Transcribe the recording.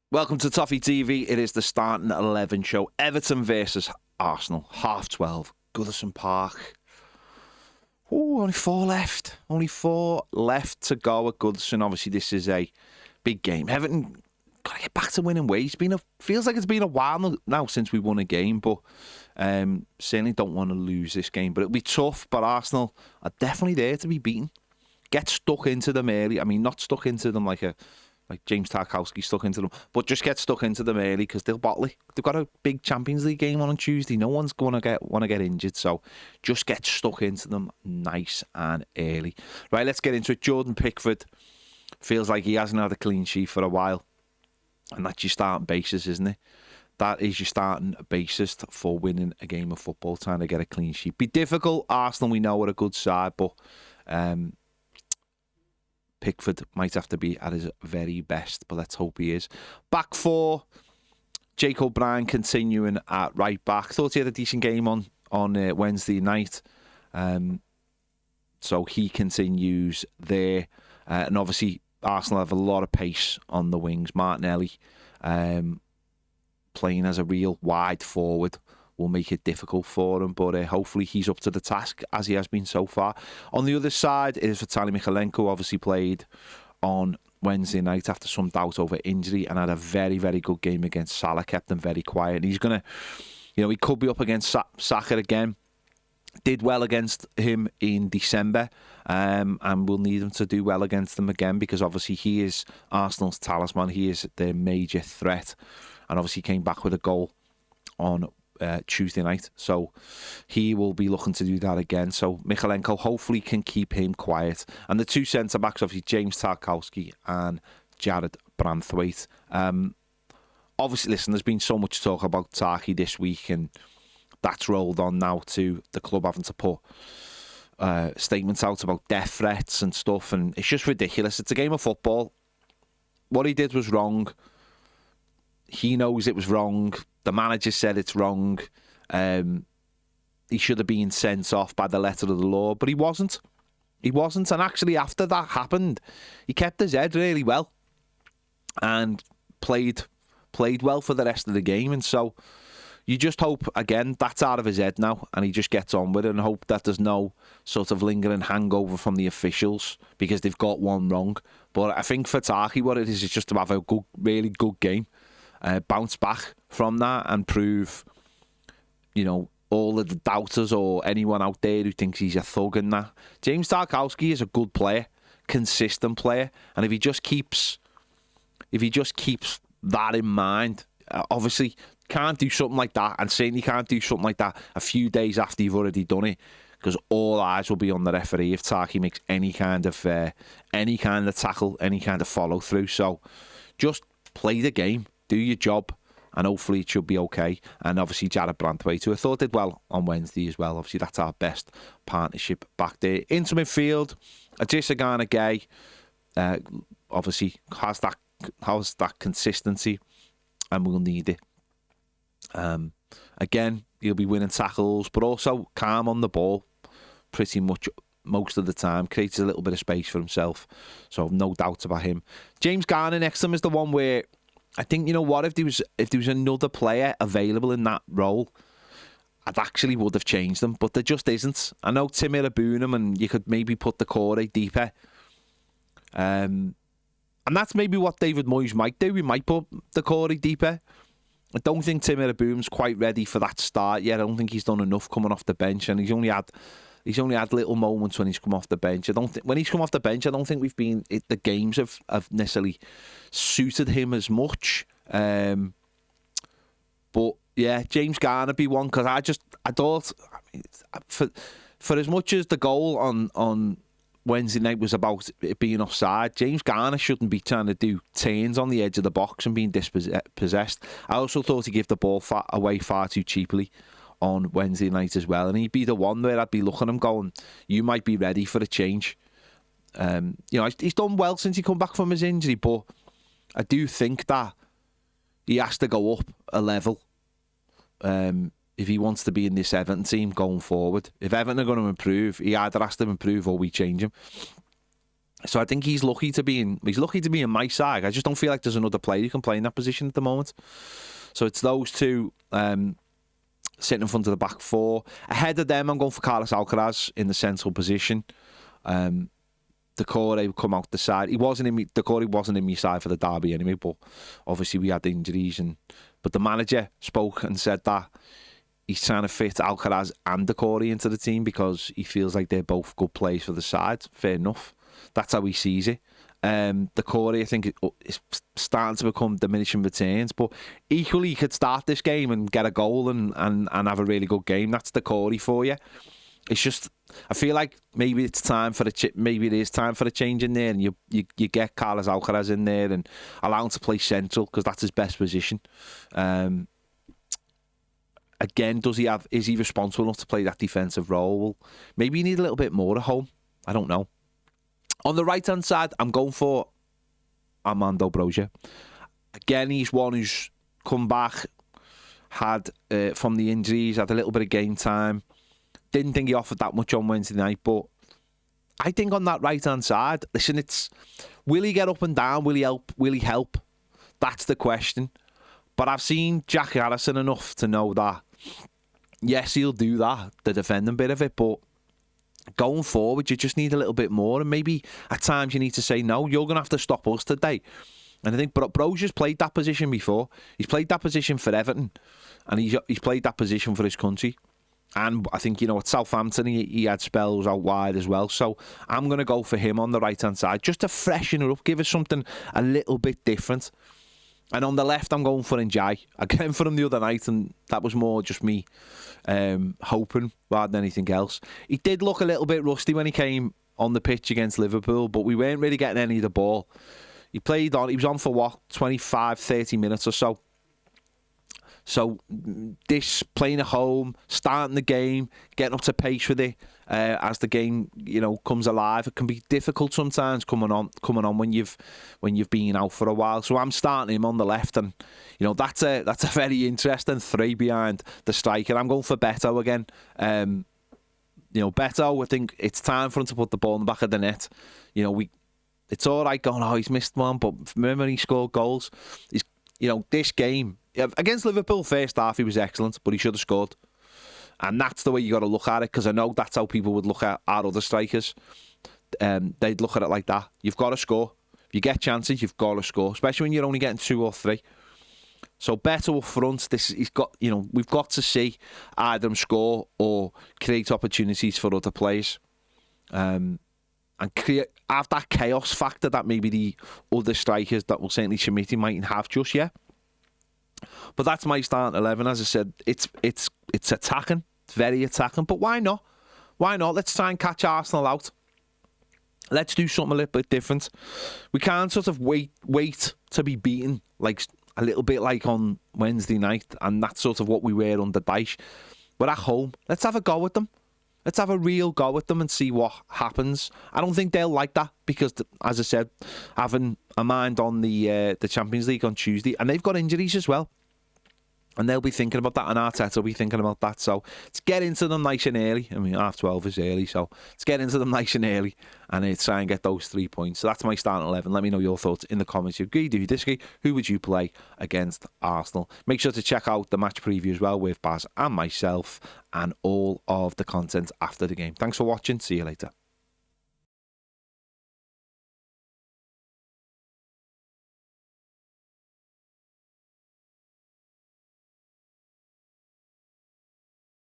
Welcome to Toffee TV. It is the starting 11 show. Everton versus Arsenal, 12:30, Goodison Park. Ooh, only four left. Only four left to go at Goodison. Obviously, this is a big game. Everton got to get back to winning ways. Feels like it's been a while now since we won a game, but certainly don't want to lose this game. But it'll be tough. But Arsenal are definitely there to be beaten. Get stuck into them early. I mean, not stuck into them like James Tarkowski stuck into them, but just get stuck into them early because they'll bottle it. They've got a big Champions League game on Tuesday. No one's going to want to get injured, so just get stuck into them nice and early. Right, let's get into it. Jordan Pickford feels like he hasn't had a clean sheet for a while, and that's your starting basis, isn't it? That is your starting basis for winning a game of football, trying to get a clean sheet. Be difficult. Arsenal, we know, are a good side, but Pickford might have to be at his very best, but let's hope he is. Back four, Jacob Brien continuing at right back. Thought he had a decent game on Wednesday night. So he continues there. And obviously, Arsenal have a lot of pace on the wings. Martinelli playing as a real wide forward will make it difficult for him, but hopefully he's up to the task as he has been so far. On the other side is Vitaly Mykolenko, obviously played on Wednesday night after some doubt over injury and had a very, very good game against Salah, kept him very quiet. He's going to, he could be up against Saka again. Did well against him in December, and we'll need him to do well against them again because obviously he is Arsenal's talisman. He is their major threat, and obviously came back with a goal on Tuesday night, so he will be looking to do that again. So Mykolenko hopefully can keep him quiet, and the two centre backs, obviously James Tarkowski and Jared Branthwaite. Obviously, listen, there's been so much talk about Tarky this week, and that's rolled on now to the club having to put statements out about death threats and stuff, and it's just ridiculous. It's a game of football. What he did was wrong. He knows it was wrong. The manager said it's wrong. He should have been sent off by the letter of the law, but he wasn't. He wasn't. And actually, after that happened, he kept his head really well and played well for the rest of the game. And so you just hope, again, that's out of his head now, and he just gets on with it and hope that there's no sort of lingering hangover from the officials because they've got one wrong. But I think for Tarky, what it is just to have a good, really good game. Bounce back from that and prove, all of the doubters or anyone out there who thinks he's a thug and that. James Tarkowski is a good player, consistent player, and if he just keeps that in mind, obviously can't do something like that, and certainly can't do something like that a few days after you've already done it, because all eyes will be on the referee if Tarky makes any kind of tackle, any kind of follow through. So just play the game. Do your job, and hopefully it should be okay. And obviously Jared Branthwaite, who I thought did well on Wednesday as well. Obviously that's our best partnership back there. Into midfield, Adesanya Gay obviously has that consistency, and we'll need it. Again, he'll be winning tackles, but also calm on the ball pretty much most of the time. Creates a little bit of space for himself, so no doubt about him. James Garner next to him is the one where I think, if there was another player available in that role, I'd actually would have changed them, but there just isn't. I know Timmy Abunam, and you could maybe put the Corey deeper. And that's maybe what David Moyes might do. We might put the Corey deeper. I don't think Timmy Abunam's quite ready for that start yet. I don't think he's done enough coming off the bench, and he's only had little moments when he's come off the bench. When he's come off the bench, I don't think the games have necessarily suited him as much. But yeah, James Garner be one, because I thought for as much as the goal on Wednesday night was about it being offside, James Garner shouldn't be trying to do turns on the edge of the box and being dispossessed. I also thought he gave the ball away far too cheaply on Wednesday night as well, and he'd be the one where I'd be looking at him going, you might be ready for a change. He's done well since he come back from his injury, but I do think that he has to go up a level if he wants to be in this Everton team going forward. If Everton are going to improve, he either has to improve or we change him. So I think he's lucky to be in my side. I just don't feel like there's another player who can play in that position at the moment. So it's those two sitting in front of the back four. Ahead of them, I'm going for Carlos Alcaraz in the central position. Decore would come out the side. Decore wasn't in my side for the derby anyway, but obviously we had injuries. But the manager spoke and said that he's trying to fit Alcaraz and Decore into the team because he feels like they're both good players for the side. Fair enough. That's how he sees it. Decore, I think, is starting to become diminishing returns, but equally he could start this game and get a goal and have a really good game. That's Decore for you. It's just, I feel like maybe it is time for a change in there, and you get Carlos Alcaraz in there and allow him to play central because that's his best position. Again, is he responsible enough to play that defensive role? Well, maybe you need a little bit more at home. I don't know. On the right-hand side, I'm going for Armando Broja. Again, he's one who's come back, had from the injuries, had a little bit of game time. Didn't think he offered that much on Wednesday night, but I think on that right-hand side, listen, will he get up and down? Will he help? Will he help? That's the question. But I've seen Jack Harrison enough to know that, yes, he'll do that, the defending bit of it, but going forward, you just need a little bit more, and maybe at times you need to say, no, you're going to have to stop us today. And I think Broja's played that position before. He's played that position for Everton, and he's played that position for his country. And I think, at Southampton, he had spells out wide as well. So I'm going to go for him on the right-hand side, just to freshen it up, give us something a little bit different. And on the left, I'm going for Njai. I came for him the other night, and that was more just me hoping rather than anything else. He did look a little bit rusty when he came on the pitch against Liverpool, but we weren't really getting any of the ball. He was on for 25, 30 minutes or so. So this playing at home, starting the game, getting up to pace with it as the game comes alive, it can be difficult sometimes coming on when you've been out for a while. So I'm starting him on the left, and that's a very interesting three behind the striker. I'm going for Beto again. Beto, I think it's time for him to put the ball in the back of the net. It's all right going, he's missed one, but remember he scored goals. This game against Liverpool, first half he was excellent, but he should have scored. And that's the way you got to look at it, because I know that's how people would look at our other strikers. They'd look at it like that. You've got to score. If you get chances, you've got to score, especially when you're only getting 2 or 3. So Beto up front, we've got to see either him score or create opportunities for other players. And have that chaos factor that maybe the other strikers that will certainly Schmidt mightn't have just yet. But that's my starting 11. As I said, it's attacking. It's very attacking. But why not? Why not? Let's try and catch Arsenal out. Let's do something a little bit different. We can't sort of wait to be beaten, like a little bit like on Wednesday night, and that's sort of what we were under Dyche. We're at home. Let's have a go with them. Let's have a real go with them and see what happens. I don't think they'll like that because, as I said, having a mind on the Champions League on Tuesday, and they've got injuries as well. And they'll be thinking about that, and Arteta will be thinking about that. So let's get into them nice and early. I mean, 12:30 is early, so let's get into them nice and early and try and get those 3 points. So that's my starting 11. Let me know your thoughts in the comments. You agree, do you disagree? Who would you play against Arsenal? Make sure to check out the match preview as well with Baz and myself and all of the content after the game. Thanks for watching. See you later.